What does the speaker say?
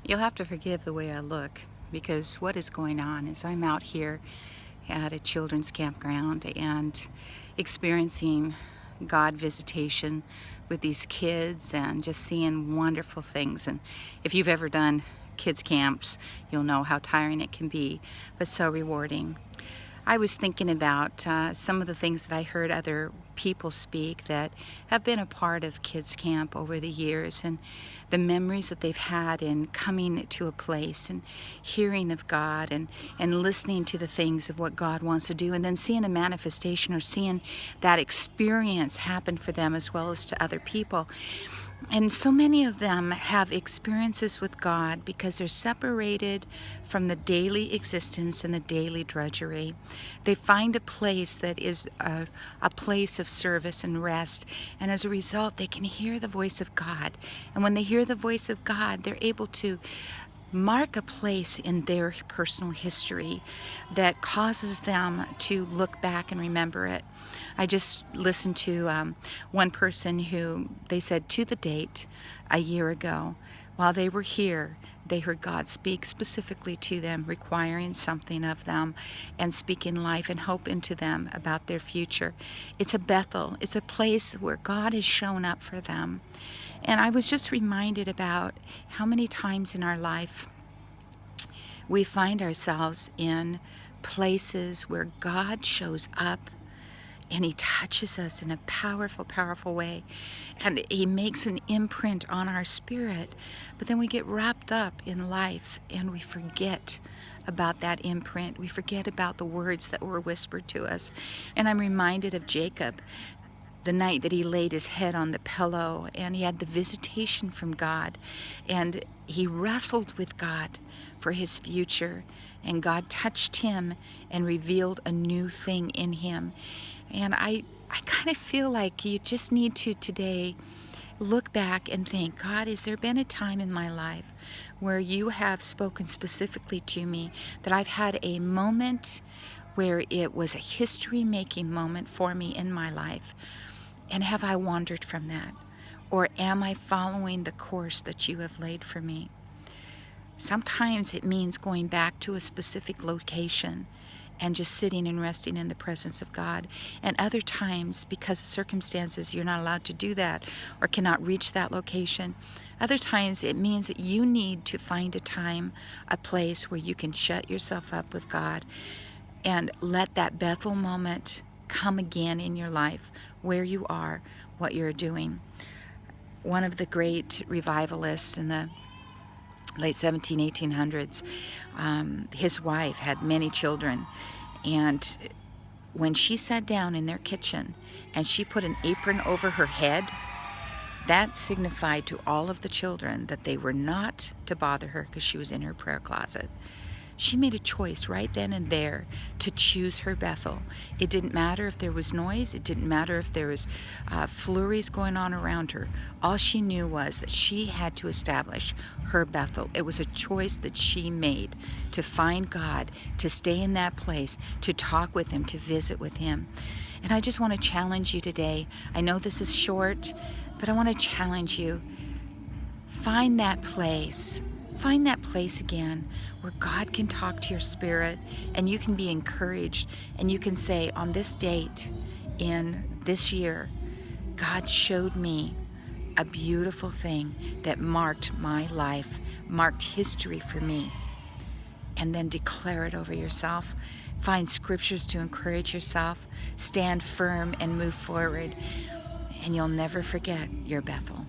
You'll have to forgive the way I look, because what is going on is I'm out here at a children's campground and experiencing God visitation with these kids and just seeing wonderful things. And if you've ever done kids camps, you'll know how tiring it can be, but so rewarding. I was thinking about some of the things that I heard other people speak that have been a part of kids camp over the years, and the memories that they've had in coming to a place and hearing of God and listening to the things of what God wants to do, and then seeing a manifestation or seeing that experience happen for them as well as to other people. And so many of them have experiences with God because they're separated from the daily existence and the daily drudgery. They find a place that is a place of service and rest, and as a result, they can hear the voice of God. And when they hear the voice of God, they're able to mark a place in their personal history that causes them to look back and remember it. I just listened to one person who, they said to the date, a year ago, while they were here, they heard God speak specifically to them, requiring something of them and speaking life and hope into them about their future. It's a Bethel. It's a place where God has shown up for them. And I was just reminded about how many times in our life we find ourselves in places where God shows up and He touches us in a powerful, powerful way. And He makes an imprint on our spirit. But then we get wrapped up in life and we forget about that imprint. We forget about the words that were whispered to us. And I'm reminded of Jacob, the night that he laid his head on the pillow and he had the visitation from God, and he wrestled with God for his future, and God touched him and revealed a new thing in him. And I kind of feel like you just need to today look back and think, God, has there been a time in my life where you have spoken specifically to me, that I've had a moment where it was a history-making moment for me in my life? And have I wandered from that? Or am I following the course that you have laid for me? Sometimes it means going back to a specific location and just sitting and resting in the presence of God. And other times, because of circumstances, you're not allowed to do that or cannot reach that location. Other times it means that you need to find a time, a place where you can shut yourself up with God and let that Bethel moment come again in your life, where you are, what you're doing. One of the great revivalists in the late 1800s, his wife had many children, and when she sat down in their kitchen and she put an apron over her head, that signified to all of the children that they were not to bother her because she was in her prayer closet. She made a choice right then and there to choose her Bethel. It didn't matter if there was noise. It didn't matter if there was flurries going on around her. All she knew was that she had to establish her Bethel. It was a choice that she made to find God, to stay in that place, to talk with Him, to visit with Him. And I just want to challenge you today. I know this is short, but I want to challenge you. Find that place. Find that place again where God can talk to your spirit and you can be encouraged and you can say, on this date in this year, God showed me a beautiful thing that marked my life, marked history for me. And then declare it over yourself. Find scriptures to encourage yourself. Stand firm and move forward. And you'll never forget your Bethel.